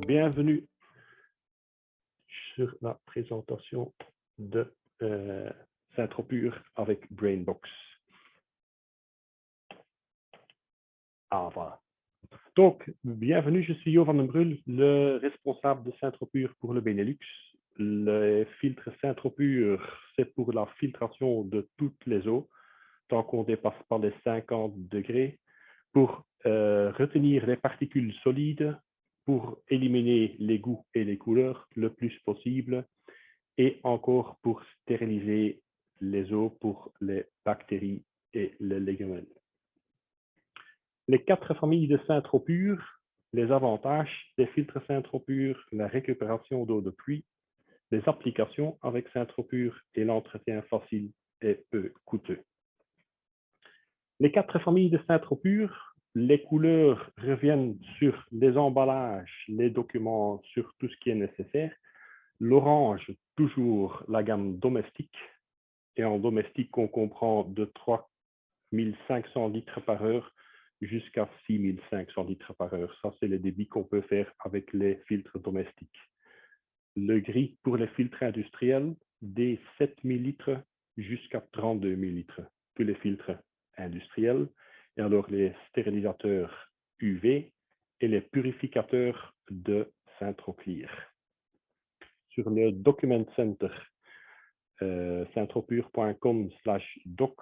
Bienvenue sur la présentation de Saint-Tropure avec Brainbox. Ah, voilà. Donc, bienvenue, je suis Jo van den Brul, le responsable de Saint-Tropure pour le Benelux. Le filtre Saint-Tropure, c'est pour la filtration de toutes les eaux, tant qu'on ne dépasse pas les 50 degrés, pour retenir les particules solides, pour éliminer les goûts et les couleurs le plus possible, et encore pour stériliser les eaux pour les bactéries et les légumes. Les 4 familles de Saint-Tropure, les avantages des filtres Saint-Tropure, la récupération d'eau de pluie, les applications avec Saint-Tropure et l'entretien facile et peu coûteux. Les 4 familles de Saint-Tropure, les couleurs reviennent sur les emballages, les documents, sur tout ce qui est nécessaire. L'orange, toujours la gamme domestique. Et en domestique, on comprend de 3500 litres par heure jusqu'à 6500 litres par heure. Ça, c'est les débits qu'on peut faire avec les filtres domestiques. Le gris pour les filtres industriels, des 7000 litres jusqu'à 32 000 litres. Tous les filtres industriels. Et alors les stérilisateurs UV et les purificateurs de Saint-Tropure. Sur le Document Center, saintropure.com/doc,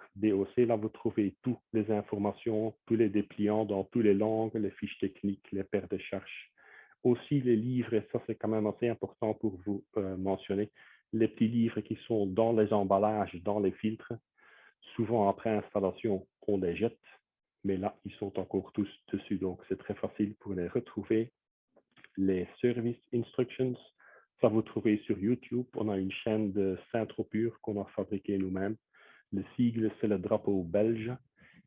là vous trouvez toutes les informations, tous les dépliants dans toutes les langues, les fiches techniques, les paires de charges. Aussi les livres, et ça c'est quand même assez important pour vous mentionner, les petits livres qui sont dans les emballages, dans les filtres. Souvent après installation, on les jette, mais là ils sont encore tous dessus, donc c'est très facile pour les retrouver. Les Service Instructions, ça vous trouvez sur YouTube. On a une chaîne de Saint-Tropure qu'on a fabriquée nous-mêmes. Le sigle, c'est le drapeau belge.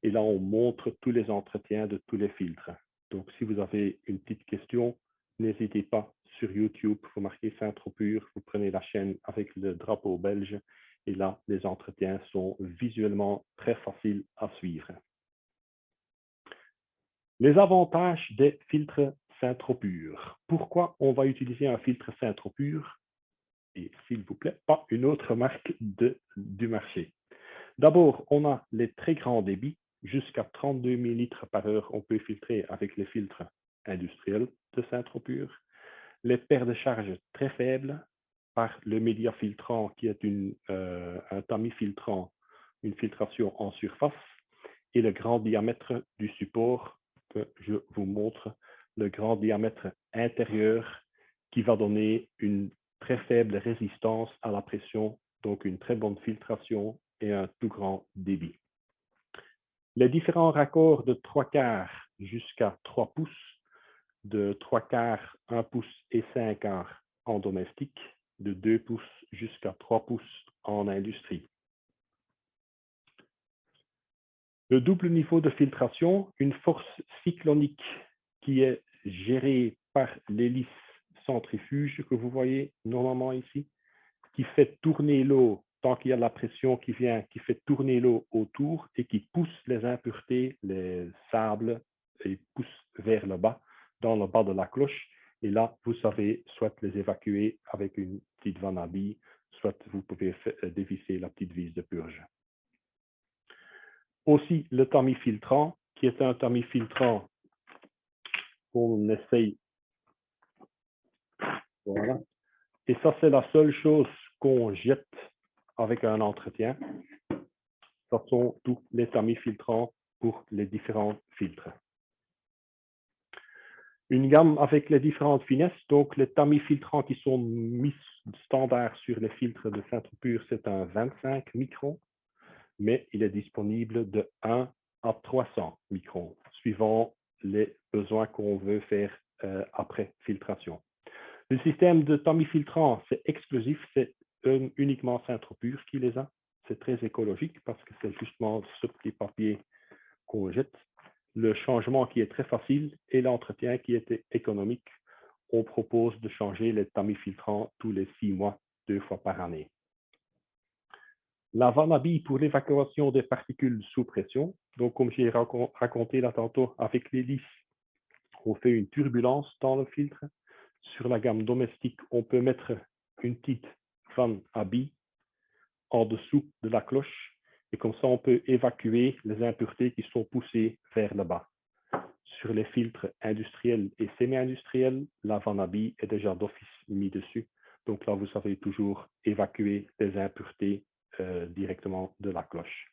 Et là, on montre tous les entretiens de tous les filtres. Donc, si vous avez une petite question, n'hésitez pas sur YouTube. Vous marquez Saint-Tropure, vous prenez la chaîne avec le drapeau belge. Et là, les entretiens sont visuellement très faciles à suivre. Les avantages des filtres Saint-Tropure. Pourquoi on va utiliser un filtre Saint-Tropure? Et s'il vous plaît, pas une autre marque du marché. D'abord, on a les très grands débits, jusqu'à 32 000 litres par heure, on peut filtrer avec les filtres industriels de Saint-Tropure. Les paires de charge très faibles par le média filtrant qui est un tamis filtrant, une filtration en surface, et le grand diamètre du support que je vous montre, le grand diamètre intérieur qui va donner une très faible résistance à la pression, donc une très bonne filtration et un tout grand débit. Les différents raccords de 3/4 jusqu'à 3 pouces, de 3/4, 1 pouce et 5/4 en domestique, de 2 pouces jusqu'à 3 pouces en industrie. Le double niveau de filtration, une force cyclonique qui est gérée par l'hélice centrifuge que vous voyez normalement ici, qui fait tourner l'eau tant qu'il y a la pression qui vient, qui fait tourner l'eau autour et qui pousse les impuretés, les sables, et pousse vers le bas, dans le bas de la cloche. Et là, vous savez soit les évacuer avec une petite vanne à billes, soit vous pouvez dévisser la petite vis de purge. Aussi, le tamis filtrant, qui est un tamis filtrant qu'on essaye. Voilà. Et ça, c'est la seule chose qu'on jette avec un entretien. Ce sont tous les tamis filtrants pour les différents filtres. Une gamme avec les différentes finesses. Donc, les tamis filtrants qui sont mis standard sur les filtres de Saint-Tropure, c'est un 25 microns, mais il est disponible de 1 à 300 microns, suivant les besoins qu'on veut faire après filtration. Le système de tamis filtrant, c'est exclusif, c'est uniquement Saint-Tropure qui les a. C'est très écologique parce que c'est justement ce petit papier qu'on jette. Le changement qui est très facile et l'entretien qui est économique. On propose de changer les tamis filtrants tous les 6 mois, 2 fois par année. La vanne à billes pour l'évacuation des particules sous pression. Donc, comme j'ai raconté là tantôt, avec l'hélice, on fait une turbulence dans le filtre. Sur la gamme domestique, on peut mettre une petite vanne à billes en dessous de la cloche et comme ça, on peut évacuer les impuretés qui sont poussées vers le bas. Sur les filtres industriels et semi-industriels, la vanne à billes est déjà d'office mis dessus. Donc là, vous savez toujours évacuer les impuretés directement de la cloche.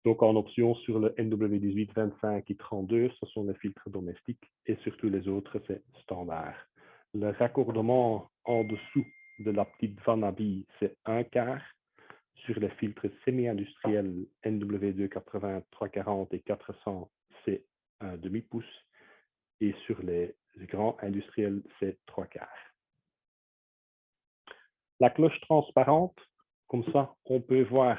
Donc en option sur le NW18, 25 et 32, ce sont les filtres domestiques et sur tous les autres, c'est standard. Le raccordement en dessous de la petite vanne à billes, c'est 1/4. Sur les filtres semi-industriels NW2 80, 340 et 400, c'est un demi-pouce. Et sur les grands industriels, c'est 3/4. La cloche transparente, comme ça, on peut voir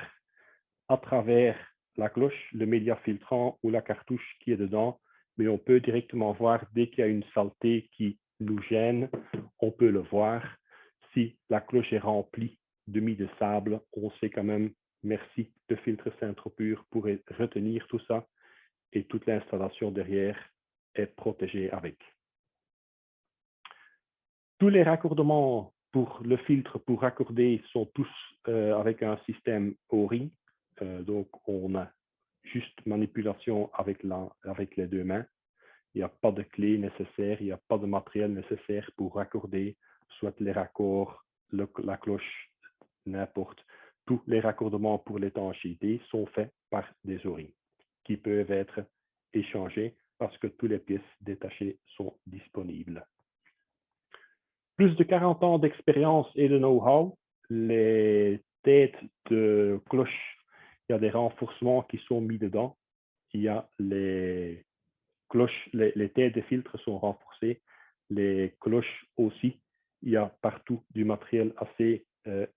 à travers la cloche le média filtrant ou la cartouche qui est dedans, mais on peut directement voir dès qu'il y a une saleté qui nous gêne, on peut le voir. Si la cloche est remplie de mie de sable, on sait quand même merci de filtre Saint-Tropure pour retenir tout ça et toute l'installation derrière est protégée avec. Tous les raccordements pour le filtre pour raccorder sont tous avec un système ORI. Donc, on a juste manipulation avec les deux mains. Il n'y a pas de clé nécessaire, il n'y a pas de matériel nécessaire pour raccorder soit les raccords, la cloche, n'importe. Tous les raccordements pour l'étanchéité sont faits par des ORI qui peuvent être échangés parce que toutes les pièces détachées sont disponibles. Plus de 40 ans d'expérience et de know-how, les têtes de cloche, il y a des renforcements qui sont mis dedans. Il y a les cloches, les têtes de filtres sont renforcées, les cloches aussi. Il y a partout du matériel assez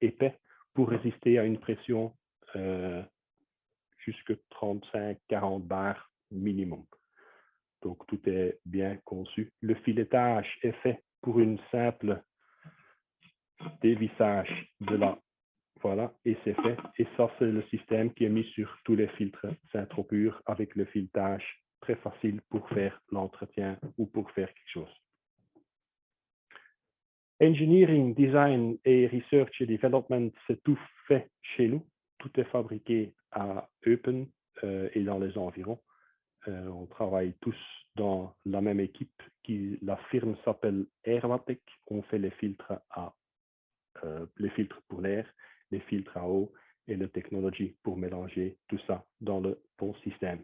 épais pour résister à une pression jusque 35-40 bars minimum. Donc, tout est bien conçu. Le filetage est fait pour une simple dévissage de là. Voilà, et c'est fait. Et ça, c'est le système qui est mis sur tous les filtres Saint-Tropure avec le filetage très facile pour faire l'entretien ou pour faire quelque chose. Engineering, design et research et development, c'est tout fait chez nous. Tout est fabriqué à Eupen et dans les environs. On travaille tous dans la même équipe. La firme s'appelle Airwatec. On fait les filtres pour l'air, les filtres à eau et la technologie pour mélanger tout ça dans le bon système.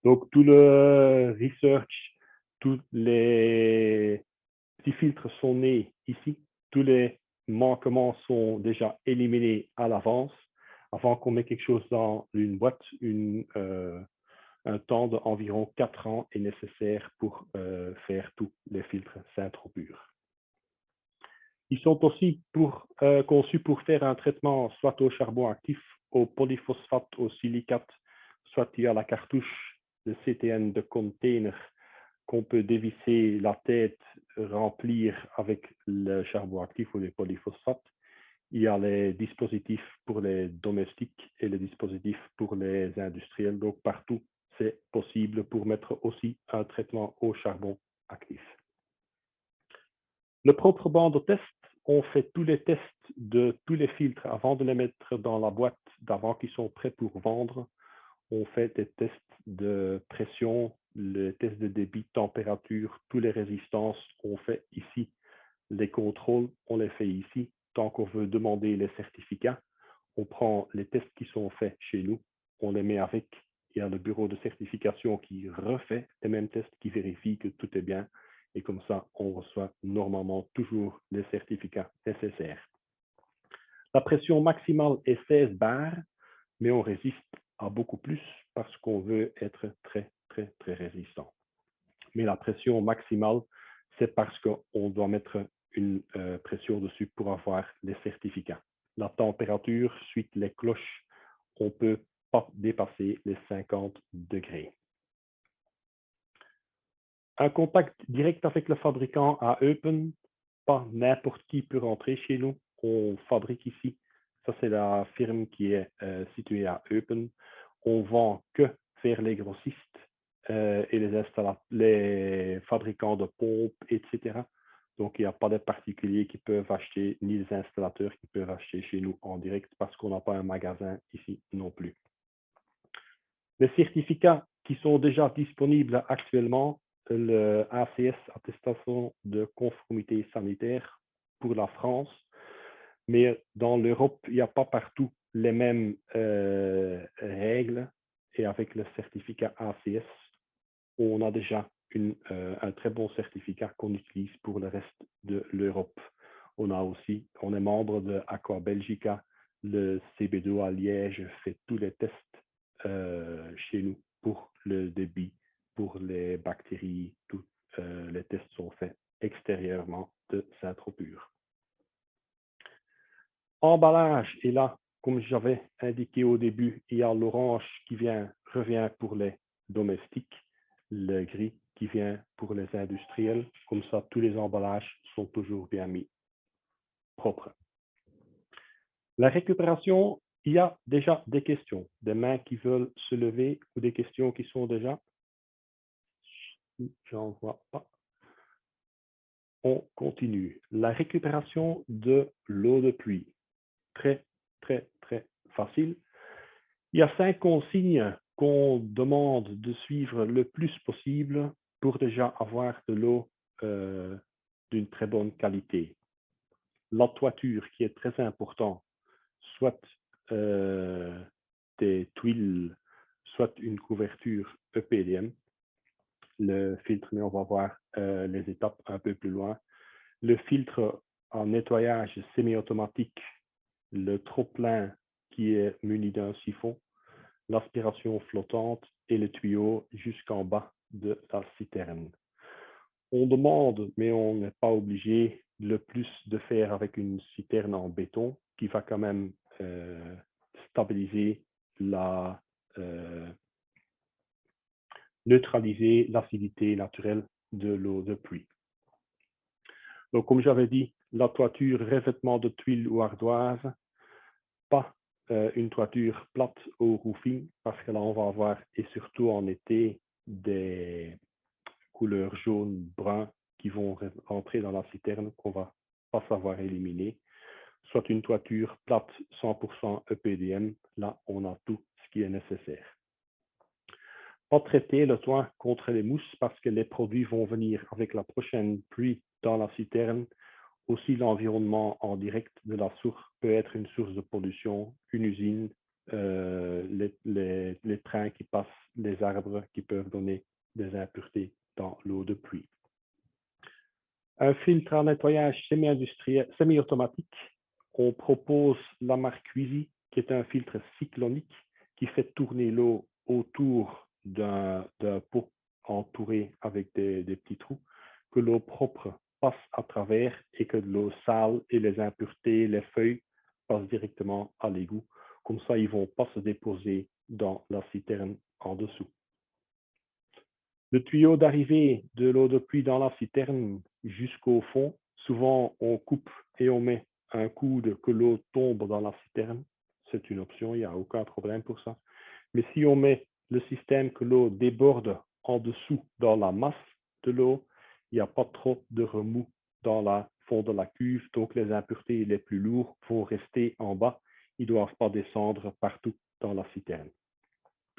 Donc, tout le research, tous les petits filtres sont nés ici. Tous les manquements sont déjà éliminés à l'avance. Avant qu'on mette quelque chose dans une boîte, un temps d'environ 4 ans est nécessaire pour faire tous les filtres Saint-Tropure. Ils sont aussi conçus pour faire un traitement soit au charbon actif, au polyphosphate, au silicate, soit il y a la cartouche de CTN de container qu'on peut dévisser la tête, remplir avec le charbon actif ou les polyphosphates. Il y a les dispositifs pour les domestiques et les dispositifs pour les industriels. Donc, partout, c'est possible pour mettre aussi un traitement au charbon actif. Le propre banc de test, on fait tous les tests de tous les filtres avant de les mettre dans la boîte, d'avant qu'ils sont prêts pour vendre. On fait des tests de pression, les tests de débit, température, toutes les résistances. On fait ici les contrôles, on les fait ici. Tant qu'on veut demander les certificats, on prend les tests qui sont faits chez nous, on les met avec. Il y a le bureau de certification qui refait les mêmes tests, qui vérifie que tout est bien. Et comme ça, on reçoit normalement toujours les certificats nécessaires. La pression maximale est 16 bars, mais on résiste à beaucoup plus parce qu'on veut être très, très, très résistant. Mais la pression maximale, c'est parce qu'on doit mettre une pression dessus pour avoir les certificats. La température, suite les cloches, on ne peut pas dépasser les 50 degrés. Un contact direct avec le fabricant à Eupen, pas n'importe qui peut rentrer chez nous. On fabrique ici. Ça, c'est la firme qui est située à Eupen. On vend que vers les grossistes et les fabricants de pompes, etc. Donc, il n'y a pas de particuliers qui peuvent acheter, ni des installateurs qui peuvent acheter chez nous en direct parce qu'on n'a pas un magasin ici non plus. Les certificats qui sont déjà disponibles actuellement, le ACS, attestation de conformité sanitaire pour la France, mais dans l'Europe, il n'y a pas partout les mêmes règles. Et avec le certificat ACS, on a déjà un très bon certificat qu'on utilise pour le reste de l'Europe. On est membre de Aqua Belgica, le CB2 à Liège fait tous les tests chez nous pour le débit, pour les bactéries, tous les tests sont faits extérieurement de Saint-Tropur. Emballage, et là, comme j'avais indiqué au début, il y a l'orange qui revient pour les domestiques, le gris qui vient pour les industriels. Comme ça, tous les emballages sont toujours bien mis propres. La récupération, il y a déjà des questions, des mains qui veulent se lever ou des questions qui sont déjà. J'en vois pas. On continue. La récupération de l'eau de pluie. Très, très, très facile. Il y a 5 consignes qu'on demande de suivre le plus possible pour déjà avoir de l'eau d'une très bonne qualité. La toiture qui est très important, soit des tuiles, soit une couverture EPDM. Le filtre, mais on va voir les étapes un peu plus loin. Le filtre en nettoyage semi-automatique, le trop-plein qui est muni d'un siphon, l'aspiration flottante et le tuyau jusqu'en bas de la citerne. On demande, mais on n'est pas obligé, le plus de faire avec une citerne en béton qui va quand même stabiliser neutraliser l'acidité naturelle de l'eau de pluie. Donc, comme j'avais dit, la toiture, revêtement de tuiles ou ardoise, pas une toiture plate au roofing, parce que là, on va avoir, et surtout en été, des couleurs jaune, brun qui vont rentrer dans la citerne qu'on va pas savoir éliminer. Soit une toiture plate 100% EPDM, là, on a tout ce qui est nécessaire. Pas traiter le toit contre les mousses parce que les produits vont venir avec la prochaine pluie dans la citerne. Aussi, l'environnement en direct de la source peut être une source de pollution, une usine, les trains qui passent, les arbres qui peuvent donner des impuretés dans l'eau de pluie. Un filtre à nettoyage semi-automatique. On propose la marque Cuisi, qui est un filtre cyclonique qui fait tourner l'eau autour d'un pot entouré avec des petits trous, que l'eau propre passe à travers et que l'eau sale et les impuretés, les feuilles passent directement à l'égout. Comme ça, ils ne vont pas se déposer dans la citerne en dessous. Le tuyau d'arrivée de l'eau de pluie dans la citerne jusqu'au fond, souvent on coupe et on met un coude que l'eau tombe dans la citerne. C'est une option, il n'y a aucun problème pour ça. Mais si on met le système que l'eau déborde en dessous dans la masse de l'eau, il n'y a pas trop de remous dans le fond de la cuve, donc les impuretés les plus lourdes vont rester en bas. Ils ne doivent pas descendre partout dans la citerne.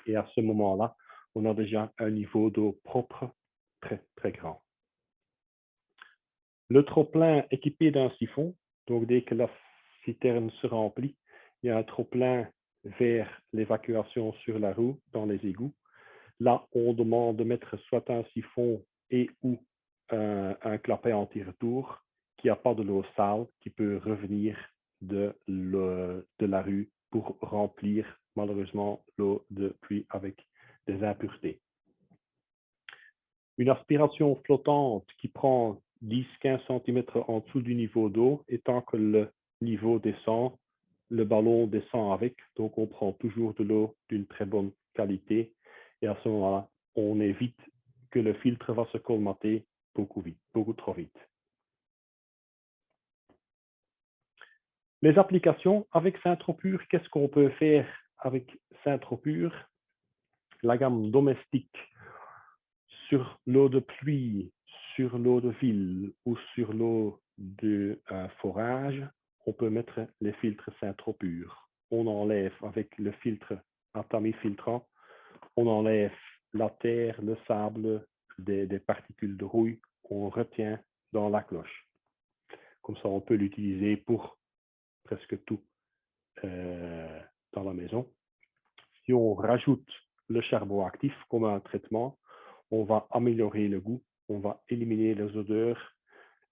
Et à ce moment-là, on a déjà un niveau d'eau propre très, très grand. Le trop-plein équipé d'un siphon, donc dès que la citerne se remplit, il y a un trop-plein vers l'évacuation sur la roue dans les égouts. Là, on demande de mettre soit un siphon et ou un clapet anti-retour qui n'a pas de l'eau sale qui peut revenir de la rue pour remplir malheureusement l'eau de pluie avec des impuretés. Une aspiration flottante qui prend 10-15 cm en dessous du niveau d'eau, et tant que le niveau descend, le ballon descend avec, donc on prend toujours de l'eau d'une très bonne qualité, et à ce moment-là, on évite que le filtre va se colmater beaucoup trop vite. Les applications avec Saint-Tropur, qu'est-ce qu'on peut faire avec Saint-Tropur? La gamme domestique, Sur l'eau de pluie, sur l'eau de ville ou sur l'eau de forage, on peut mettre les filtres Saint-Tropure. On enlève avec le filtre à tamis filtrant, on enlève la terre, le sable, des particules de rouille, on retient dans la cloche. Comme ça, on peut l'utiliser pour presque tout dans la maison. Si on rajoute le charbon actif comme un traitement, on va améliorer le goût, on va éliminer les odeurs,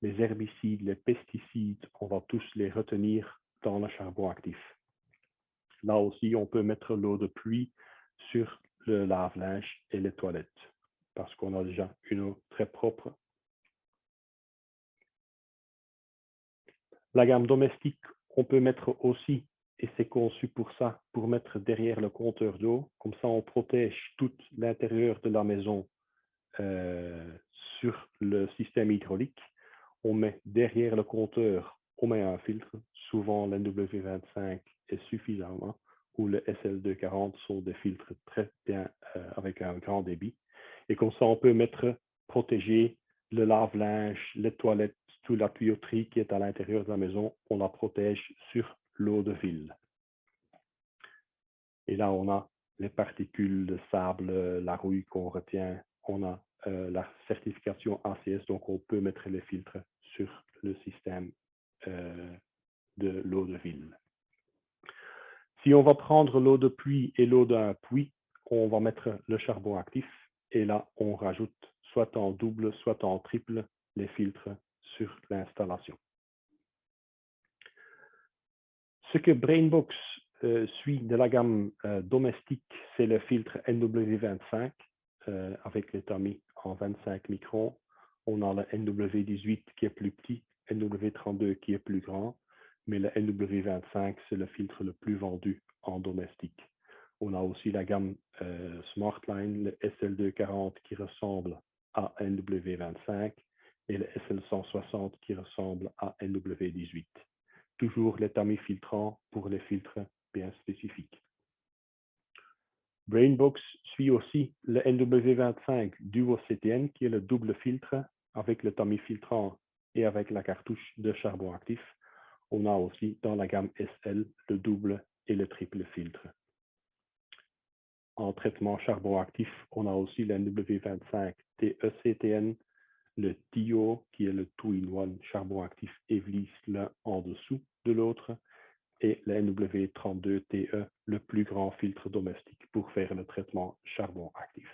les herbicides, les pesticides, on va tous les retenir dans le charbon actif. Là aussi, on peut mettre l'eau de pluie sur le lave-linge et les toilettes parce qu'on a déjà une eau très propre. La gamme domestique, on peut mettre aussi, et c'est conçu pour ça, pour mettre derrière le compteur d'eau. Comme ça, on protège tout l'intérieur de la maison sur le système hydraulique. On met derrière le compteur, on met un filtre. Souvent, l'NW25 est suffisamment, ou le SL240 sont des filtres très bien avec un grand débit. Et comme ça, on peut protéger le lave-linge, les toilettes, toute la tuyauterie qui est à l'intérieur de la maison, on la protège sur l'eau de ville. Et là, on a les particules de sable, la rouille qu'on retient. On a la certification ACS, donc on peut mettre les filtres sur le système de l'eau de ville. Si on va prendre l'eau de pluie et l'eau d'un puits, on va mettre le charbon actif et là, on rajoute soit en double, soit en triple les filtres sur l'installation. Ce que BrainBox suit de la gamme domestique, c'est le filtre NW25 avec les tamis en 25 microns. On a le NW18 qui est plus petit, NW32 qui est plus grand, mais le NW25, c'est le filtre le plus vendu en domestique. On a aussi la gamme Smartline, le SL240 qui ressemble à NW25 et le SL160 qui ressemble à NW18. Toujours les tamis filtrants pour les filtres bien spécifiques. BrainBox suit aussi le NW25 Duo CTN qui est le double filtre avec le tamis filtrant et avec la cartouche de charbon actif. On a aussi dans la gamme SL le double et le triple filtre. En traitement charbon actif, on a aussi le NW25 TE-CTN, le TIO qui est le two-in-one charbon actif Evlis l'un en dessous de l'autre et le NW32TE, le plus grand filtre domestique pour faire le traitement charbon actif.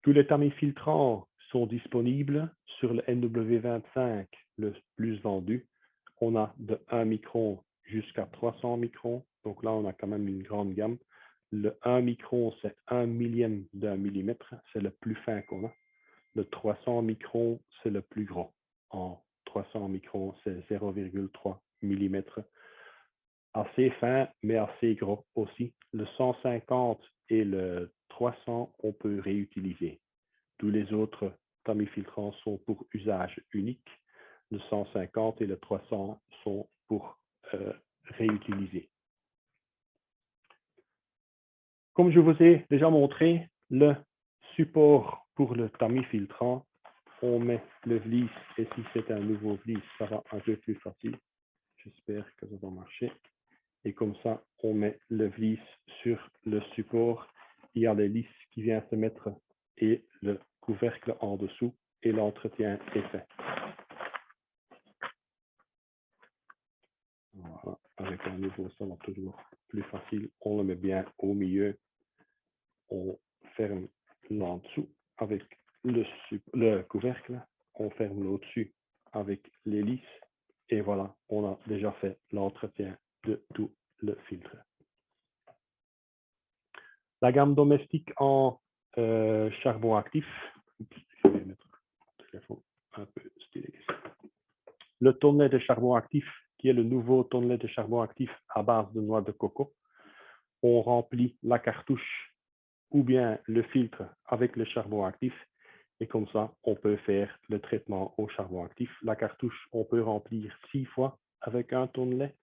Tous les tamis filtrants sont disponibles sur le NW25, le plus vendu. On a de 1 micron jusqu'à 300 microns. Donc là, on a quand même une grande gamme. Le 1 micron, c'est 1 millième d'un millimètre. C'est le plus fin qu'on a. Le 300 microns, c'est le plus gros. En 300 microns, c'est 0,3 mm. Assez fin, mais assez gros aussi. Le 150 et le 300, on peut réutiliser. Tous les autres tamis filtrants sont pour usage unique. Le 150 et le 300 sont pour réutiliser. Comme je vous ai déjà montré, le support pour le tamis filtrant, on met le vlisse, et si c'est un nouveau vlisse, ça va un peu plus facile. J'espère que ça va marcher. Et comme ça, on met le vlisse sur le support. Il y a l'hélice qui vient se mettre et le couvercle en dessous et l'entretien est fait. Voilà. Avec un nouveau, ça va toujours plus facile. On le met bien au milieu. On ferme l'en dessous avec le couvercle. On ferme l'au-dessus avec l'hélice. Et voilà, on a déjà fait l'entretien de tout le filtre. La gamme domestique en charbon actif. Je vais mettre le téléphone un peu stylé ici. Le tonnelet de charbon actif, qui est le nouveau tonnelet de charbon actif à base de noix de coco. On remplit la cartouche ou bien le filtre avec le charbon actif. Et comme ça, on peut faire le traitement au charbon actif. La cartouche, on peut remplir 6 fois avec un tonnelet.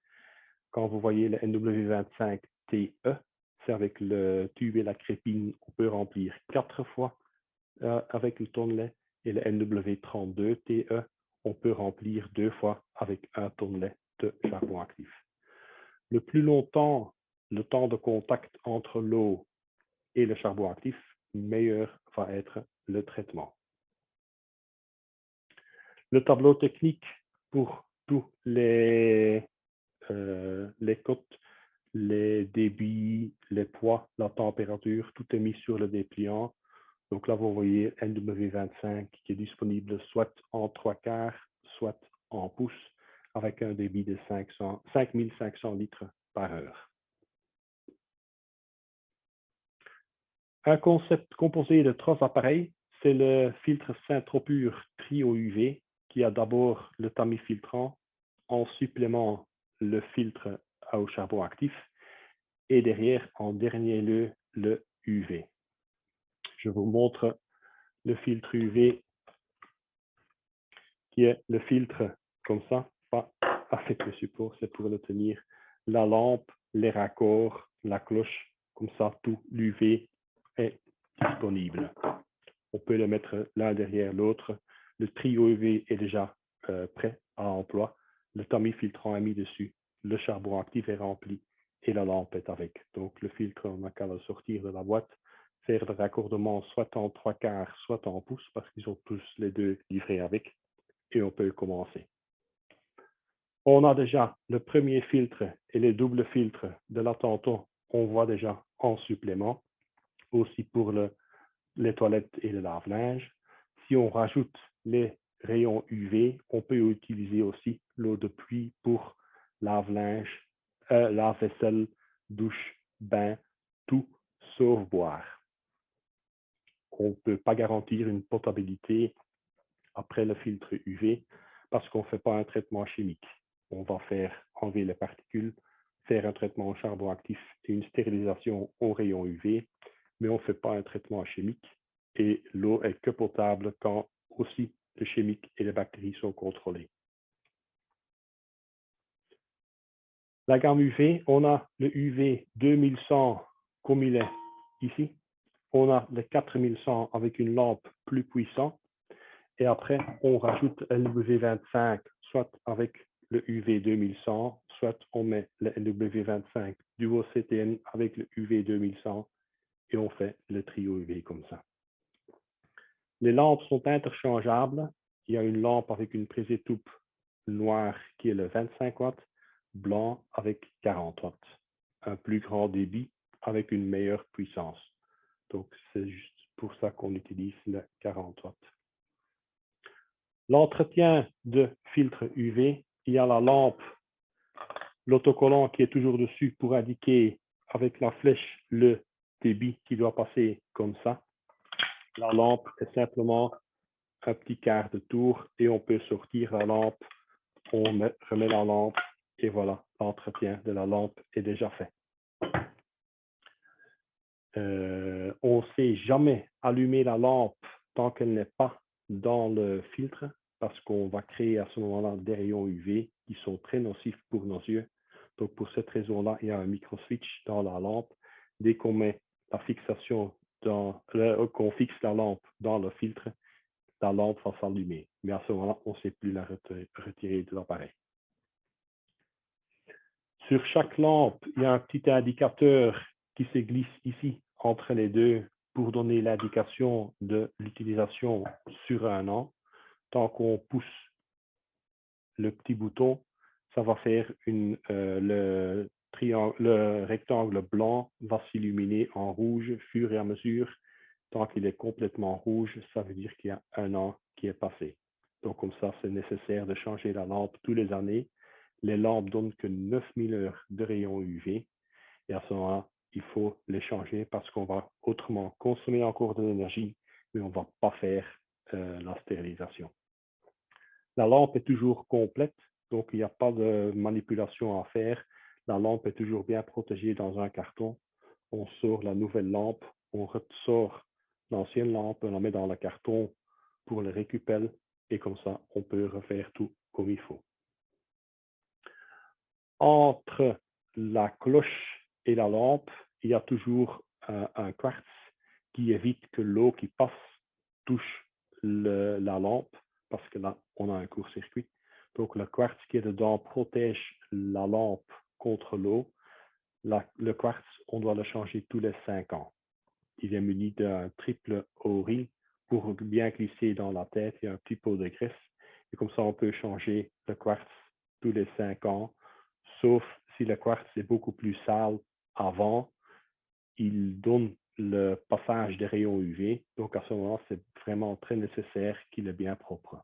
Quand vous voyez le NW25TE, c'est avec le tube et la crépine, on peut remplir 4 fois avec le tonnelet. Et le NW32TE, on peut remplir 2 fois avec un tonnelet de charbon actif. Le plus longtemps, le temps de contact entre l'eau et le charbon actif, meilleur va être le traitement. Le tableau technique pour tous les cotes, les débits, les poids, la température, tout est mis sur le dépliant. Donc là, vous voyez NW25 qui est disponible soit en 3/4, soit en pouces, avec un débit de 5500 litres par heure. Un concept composé de 3 appareils, c'est le filtre Saint-Tropure Trio UV qui a d'abord le tamis filtrant, en supplément le filtre au charbon actif et derrière, en dernier lieu, le UV. Je vous montre le filtre UV qui est le filtre comme ça, pas avec le support, c'est pour le tenir, la lampe, les raccords, la cloche, comme ça tout l'UV est disponible. On peut le mettre l'un derrière l'autre. Le trio UV est déjà prêt à emploi. Le tamis filtrant est mis dessus. Le charbon actif est rempli et la lampe est avec. Donc le filtre, on n'a qu'à le sortir de la boîte, faire le raccordement soit en 3/4, soit en pouces, parce qu'ils sont tous les deux livrés avec. Et on peut commencer. On a déjà le premier filtre et les doubles filtres de là tantôt, on voit déjà en supplément, aussi pour les toilettes et le lave-linge. Si on rajoute les rayons UV, on peut utiliser aussi l'eau de pluie pour lave-linge, lave-vaisselle, douche, bain, tout sauf boire. On ne peut pas garantir une potabilité après le filtre UV parce qu'on ne fait pas un traitement chimique. On va faire enlever les particules, faire un traitement au charbon actif et une stérilisation au rayon UV, mais on ne fait pas un traitement chimique et l'eau est que potable quand aussi le chimique et les bactéries sont contrôlés. La gamme UV, on a le UV 2100 comme il est ici. On a le 4100 avec une lampe plus puissante. Et après, on rajoute NW25, soit avec le UV 2100, soit on met le NW25 Duo CTN avec le UV 2100 et on fait le trio UV comme ça. Les lampes sont interchangeables. Il y a une lampe avec une prise étoupe noire qui est le 25 watts, blanc avec 40 watts. Un plus grand débit avec une meilleure puissance. Donc, c'est juste pour ça qu'on utilise le 40 watts. L'entretien de filtre UV, il y a la lampe, l'autocollant qui est toujours dessus pour indiquer avec la flèche le débit qui doit passer comme ça. La lampe est simplement un petit quart de tour et on peut sortir la lampe, on remet la lampe et voilà, l'entretien de la lampe est déjà fait. On ne sait jamais allumer la lampe tant qu'elle n'est pas dans le filtre parce qu'on va créer à ce moment-là des rayons UV qui sont très nocifs pour nos yeux. Donc, pour cette raison-là, il y a un micro-switch dans la lampe. Dès qu'on met la fixation qu'on fixe la lampe dans le filtre, la lampe va s'allumer. Mais à ce moment-là, on ne sait plus la retirer de l'appareil. Sur chaque lampe, il y a un petit indicateur qui se glisse ici entre les deux pour donner l'indication de l'utilisation sur un an. Tant qu'on pousse le petit bouton, ça va faire le rectangle blanc va s'illuminer en rouge fur et à mesure. Tant qu'il est complètement rouge, ça veut dire qu'il y a un an qui est passé. Donc comme ça, c'est nécessaire de changer la lampe tous les années. Les lampes donnent que 9000 heures de rayons UV et à ce moment-là, il faut les changer parce qu'on va autrement consommer encore de l'énergie, mais on ne va pas faire la stérilisation. La lampe est toujours complète, donc il n'y a pas de manipulation à faire. La lampe est toujours bien protégée dans un carton. On sort la nouvelle lampe, on ressort l'ancienne lampe, on la met dans le carton pour le récupérer et comme ça, on peut refaire tout comme il faut. Entre la cloche et la lampe, il y a toujours un quartz qui évite que l'eau qui passe touche la lampe, parce que là, on a un court-circuit. Donc, le quartz qui est dedans protège la lampe contre l'eau. Le quartz, on doit le changer tous les 5 ans. Il est muni d'un triple O-ring pour bien glisser dans la tête. Il y a un petit pot de graisse. Et comme ça, on peut changer le quartz tous les 5 ans, sauf si le quartz est beaucoup plus sale avant. Il donne le passage des rayons UV. Donc, à ce moment, c'est vraiment très nécessaire qu'il est bien propre.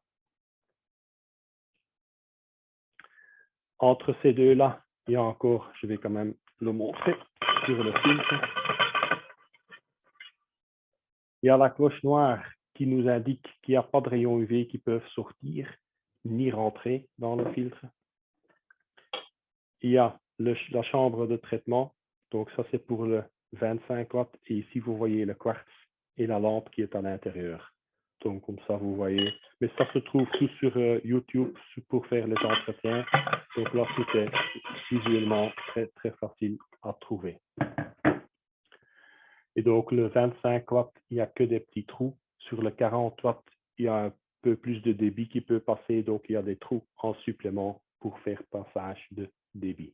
Entre ces deux-là, il y a encore, je vais quand même le montrer sur le filtre. Il y a la cloche noire qui nous indique qu'il n'y a pas de rayons UV qui peuvent sortir ni rentrer dans le filtre. Il y a la chambre de traitement. Donc, ça, c'est pour le 25 watts. Et ici, vous voyez le quartz et la lampe qui est à l'intérieur. Donc, comme ça, vous voyez. Mais ça se trouve tout sur YouTube pour faire les entretiens. Donc là, tout est visuellement très, très facile à trouver. Et donc, le 25 watts, il n'y a que des petits trous. Sur le 40 watts, il y a un peu plus de débit qui peut passer. Donc, il y a des trous en supplément pour faire passage de débit.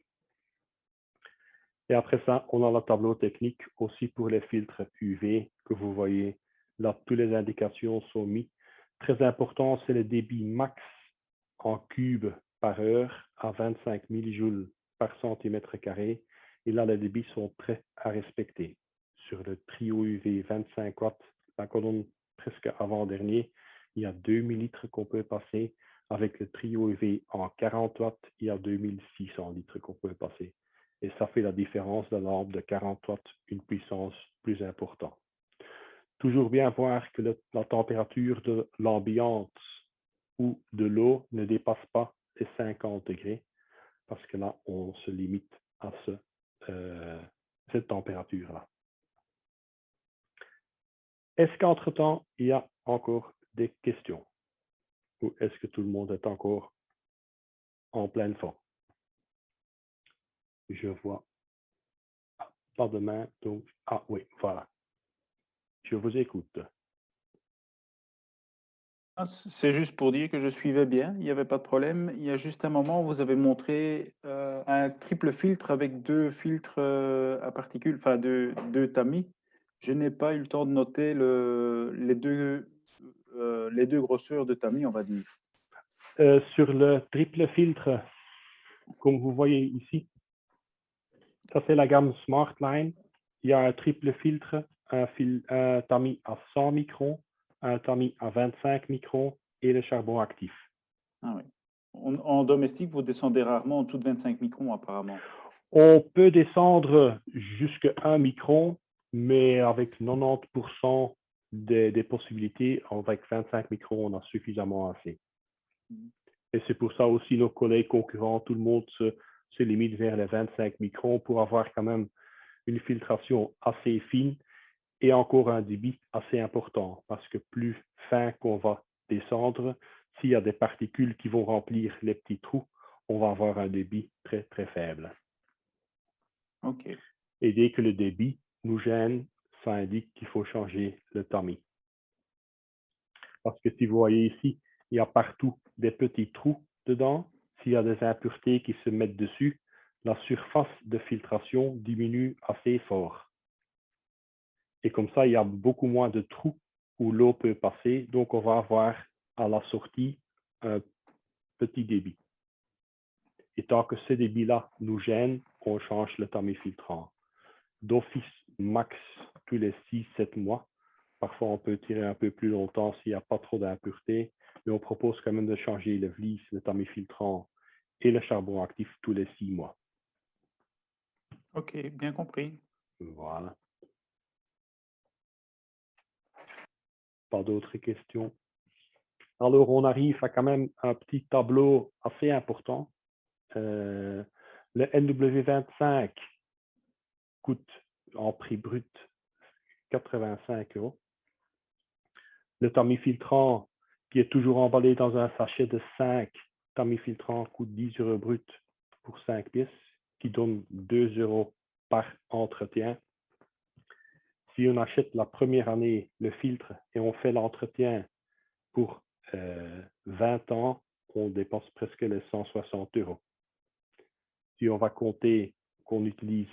Et après ça, on a le tableau technique aussi pour les filtres UV que vous voyez. Là, toutes les indications sont mises. Très important, c'est le débit max en cubes par heure à 25 millijoules par centimètre carré. Et là, les débits sont prêts à respecter. Sur le trio UV 25 watts, la colonne presque avant-dernier, il y a 2000 litres qu'on peut passer. Avec le trio UV en 40 watts, il y a 2600 litres qu'on peut passer. Et ça fait la différence de la lampe de 40 watts, une puissance plus importante. Toujours bien voir que la température de l'ambiance ou de l'eau ne dépasse pas les 50 degrés, parce que là, on se limite à cette température-là. Est-ce qu'entre-temps, il y a encore des questions? Ou est-ce que tout le monde est encore en pleine forme? Je vois pas de main, donc... Ah oui, voilà. Je vous écoute. C'est juste pour dire que je suivais bien, il n'y avait pas de problème. Il y a juste un moment où vous avez montré un triple filtre avec 2 filtres à particules, enfin deux tamis. Je n'ai pas eu le temps de noter les deux grosseurs de tamis, on va dire. Sur le triple filtre, comme vous voyez ici, ça c'est la gamme SmartLine. Il y a un triple filtre, un tamis à 100 microns, un tamis à 25 microns et le charbon actif. Ah oui. En domestique, vous descendez rarement en dessous de 25 microns apparemment. On peut descendre jusqu'à 1 micron, mais avec 90% des possibilités, avec 25 microns, on a suffisamment assez. Et c'est pour ça aussi nos collègues concurrents, tout le monde se limite vers les 25 microns pour avoir quand même une filtration assez fine et encore un débit assez important, parce que plus fin qu'on va descendre, s'il y a des particules qui vont remplir les petits trous, on va avoir un débit très, très faible. OK. Et dès que le débit nous gêne, ça indique qu'il faut changer le tamis. Parce que si vous voyez ici, il y a partout des petits trous dedans. S'il y a des impuretés qui se mettent dessus, la surface de filtration diminue assez fort. Et comme ça, il y a beaucoup moins de trous où l'eau peut passer. Donc, on va avoir à la sortie un petit débit. Et tant que ce débit-là nous gêne, on change le tamis filtrant. D'office max tous les 6-7 mois. Parfois, on peut tirer un peu plus longtemps s'il n'y a pas trop d'impuretés, mais on propose quand même de changer le vlisse, le tamis filtrant et le charbon actif tous les 6 mois. OK, bien compris. Voilà. Pas d'autres questions? Alors, on arrive à quand même un petit tableau assez important. Le NW25 coûte en prix brut 85 €. Le tamis filtrant, qui est toujours emballé dans un sachet de 5 tamis filtrants, coûte 10 € brut pour 5 pièces, qui donne 2 € par entretien. Si on achète la première année le filtre et on fait l'entretien pour 20 ans, on dépense presque les 160 €. Si on va compter qu'on utilise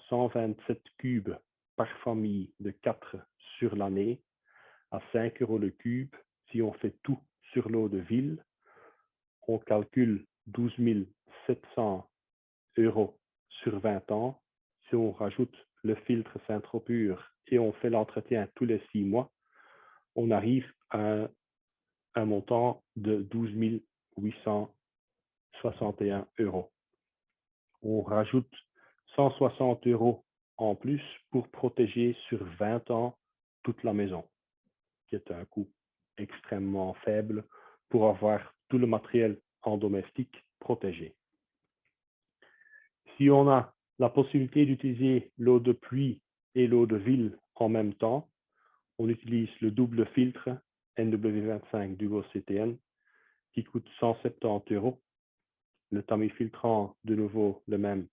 127 cubes par famille de 4 sur l'année, à 5 € le cube, si on fait tout sur l'eau de ville, on calcule 12 700 € sur 20 ans. Si on rajoute le filtre Saint-Tropur et on fait l'entretien tous les 6 mois, on arrive à un montant de 12 861 €. On rajoute 160 € en plus pour protéger sur 20 ans toute la maison, qui est un coût extrêmement faible pour avoir tout le matériel en domestique protégé. Si on a la possibilité d'utiliser l'eau de pluie et l'eau de ville en même temps, on utilise le double filtre NW25 Duo CTN qui coûte 170 €. Le tamifiltrant, de nouveau le même.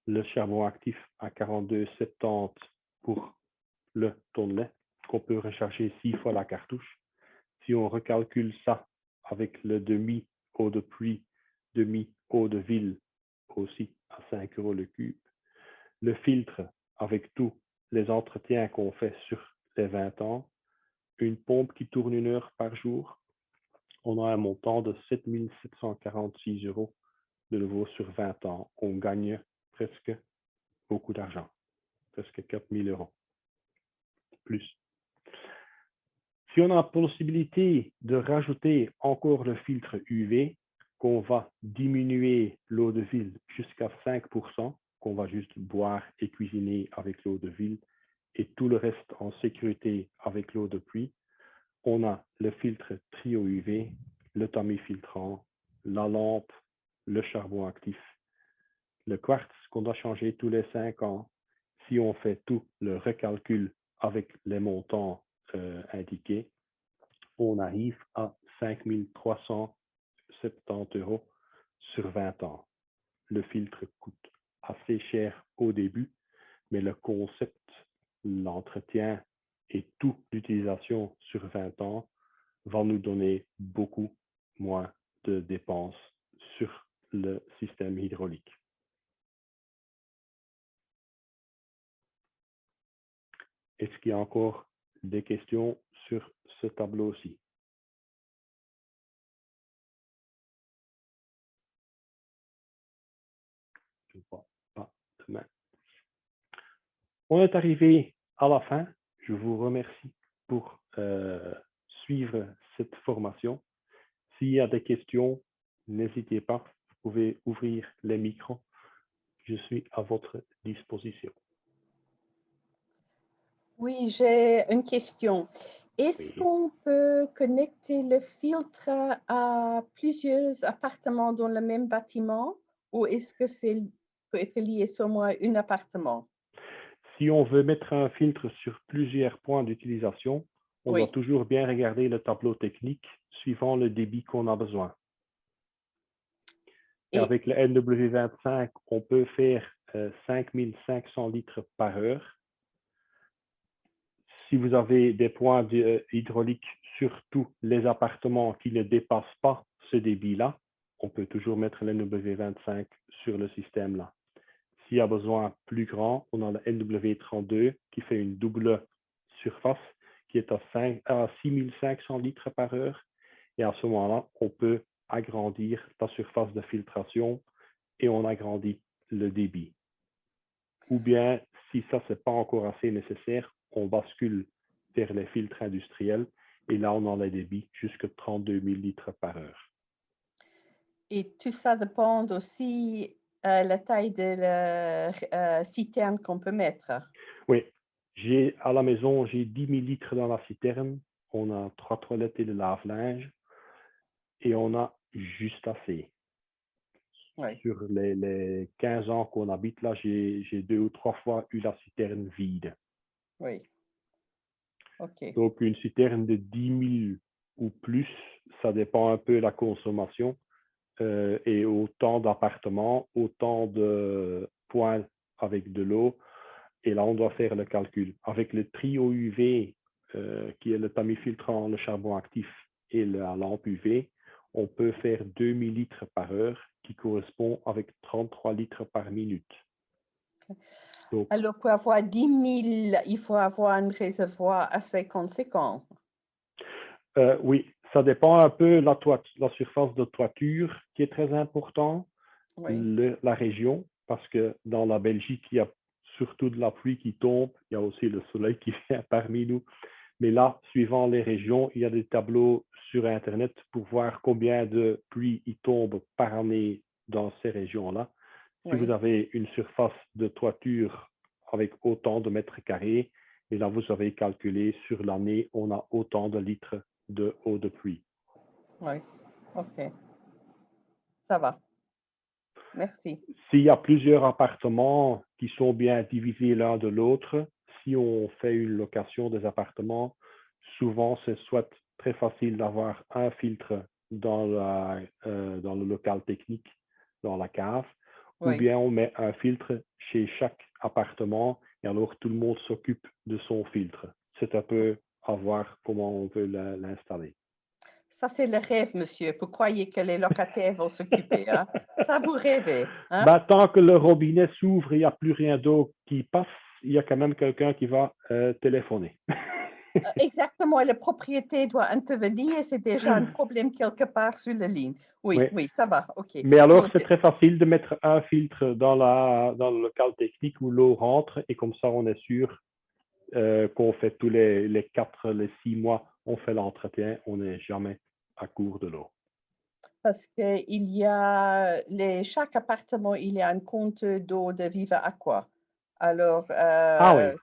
Le charbon actif à 42,70 pour le tonnelet, qu'on peut recharger 6 fois la cartouche. Si on recalcule ça avec le demi eau de pluie, demi eau de ville, aussi à 5 € le cube. Le filtre avec tous les entretiens qu'on fait sur les 20 ans, une pompe qui tourne 1 heure par jour, on a un montant de 7 746 € de nouveau sur 20 ans. On gagne presque beaucoup d'argent, presque 4 000 € plus. Si on a la possibilité de rajouter encore le filtre UV, qu'on va diminuer l'eau de ville jusqu'à 5%, qu'on va juste boire et cuisiner avec l'eau de ville, et tout le reste en sécurité avec l'eau de pluie, on a le filtre trio UV, le tamifiltrant, la lampe, le charbon actif, le quartz qu'on doit changer tous les 5 ans. Si on fait tout le recalcul avec les montants indiqués, on arrive à 5 370 € sur 20 ans. Le filtre coûte assez cher au début, mais le concept, l'entretien et toute l'utilisation sur 20 ans va nous donner beaucoup moins de dépenses sur le système hydraulique. Est-ce qu'il y a encore des questions sur ce tableau-ci? Je ne vois pas de main. On est arrivé à la fin. Je vous remercie pour suivre cette formation. S'il y a des questions, n'hésitez pas. Vous pouvez ouvrir les micros. Je suis à votre disposition. Oui, j'ai une question. Est-ce Oui. qu'on peut connecter le filtre à plusieurs appartements dans le même bâtiment ou est-ce que c'est peut être lié seulement à un appartement? Si on veut mettre un filtre sur plusieurs points d'utilisation, on Oui. doit toujours bien regarder le tableau technique suivant le débit qu'on a besoin. Et avec le NW25, on peut faire 5500 litres par heure. Si vous avez des points hydrauliques sur tous les appartements qui ne dépassent pas ce débit-là, on peut toujours mettre le NW25 sur le système-là. S'il y a besoin plus grand, on a le NW32 qui fait une double surface qui est à 6500 litres par heure. Et à ce moment-là, on peut agrandir la surface de filtration et on agrandit le débit. Ou bien, si ça, ce n'est pas encore assez nécessaire, on bascule vers les filtres industriels et là, on a les débits jusqu'à 32 000 litres par heure. Et tout ça dépend aussi la taille de la citerne qu'on peut mettre. Oui, à la maison, j'ai 10 000 litres dans la citerne. On a 3 toilettes et le lave-linge et on a juste assez. Oui. Sur les 15 ans qu'on habite là, j'ai 2 ou 3 fois eu la citerne vide. Oui. OK. Donc, une citerne de 10 000 ou plus, ça dépend un peu de la consommation. Et autant d'appartements, autant de points avec de l'eau Et là, on doit faire le calcul. Avec le trio UV, qui est le tamis filtrant, le charbon actif et la lampe UV, on peut faire 2000 litres par heure, qui correspond avec 33 litres par minute. Donc, Alors, pour avoir 10 000, il faut avoir un réservoir assez conséquent. oui, ça dépend un peu de la surface de toiture qui est très important, Oui, la région, parce que dans la Belgique, il y a surtout de la pluie qui tombe, il y a aussi le soleil qui vient parmi nous. Mais là, suivant les régions, il y a des tableaux sur Internet pour voir combien de pluie il tombe par année dans ces régions-là. Si oui. vous avez une surface de toiture avec autant de mètres carrés, et là, vous avez calculé sur l'année, on a autant de litres de eau de pluie. Oui, OK. Ça va. Merci. S'il y a plusieurs appartements qui sont bien divisés l'un de l'autre, si on fait une location des appartements, souvent c'est soit très facile d'avoir un filtre dans le local technique, dans la cave, ou Oui. bien on met un filtre chez chaque appartement et alors tout le monde s'occupe de son filtre. C'est un peu à voir comment on veut l'installer. Ça, c'est le rêve, monsieur. Vous croyez que les locataires vont s'occuper, hein? Ça, vous rêvez, hein? Ben, tant que le robinet s'ouvre, il n'y a plus rien d'eau qui passe, il y a quand même quelqu'un qui va téléphoner. Exactement, et le propriétaire doit intervenir, c'est déjà un problème quelque part sur la ligne. Oui, Oui. oui, ça va, OK. Mais alors, Non, c'est très facile de mettre un filtre dans le local technique où l'eau rentre et comme ça, on est sûr qu'on fait tous les 4, les 6 mois, on fait l'entretien, on n'est jamais à court de l'eau. parce qu'il y a chaque appartement, il y a un compte d'eau de Viva Aqua. Alors, Ah oui,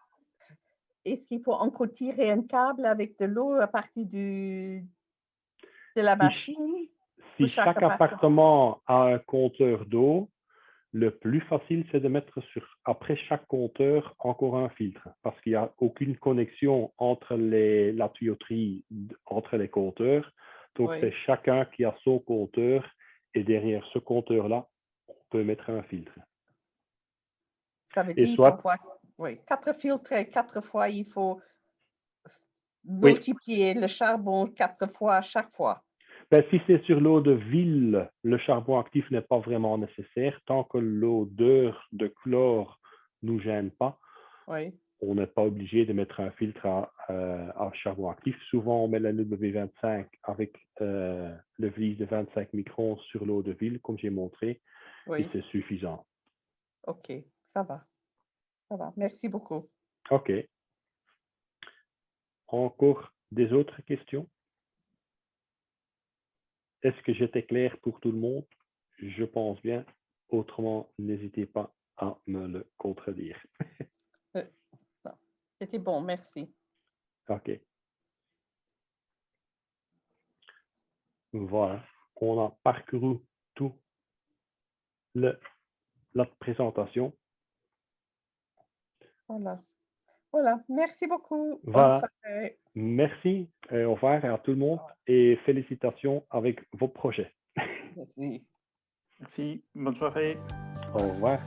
est-ce qu'il faut encore tirer un câble avec de l'eau à partir de la si, machine pour si chaque chaque appartement? appartement a un compteur d'eau, le plus facile, c'est de mettre après chaque compteur encore un filtre parce qu'il n'y a aucune connexion entre la tuyauterie, entre les compteurs. Donc, Oui, c'est chacun qui a son compteur et derrière ce compteur-là, on peut mettre un filtre. ça veut Et dire qu'il faut soit, avoir 4 filtres et 4 fois, il faut oui, multiplier le charbon 4 fois à chaque fois. ben, si c'est sur l'eau de ville, le charbon actif n'est pas vraiment nécessaire tant que l'odeur de chlore ne nous gêne pas. Oui, On n'est pas obligé de mettre un filtre à charbon actif. Souvent, on met la W25 avec le vlise de 25 microns sur l'eau de ville, comme j'ai montré, et oui, c'est suffisant. OK, ça va, ça va. Merci beaucoup. OK. Encore des autres questions? Est-ce que j'étais clair pour tout le monde? Je pense bien. Autrement, n'hésitez pas à me le contredire. Non, c'était bon, merci. OK. Voilà. On a parcouru tout la présentation. Voilà. Voilà, merci beaucoup. Bonne Voilà. soirée. Merci. Au revoir à tout le monde et félicitations avec vos projets. Merci. Merci, bonne soirée. Au revoir.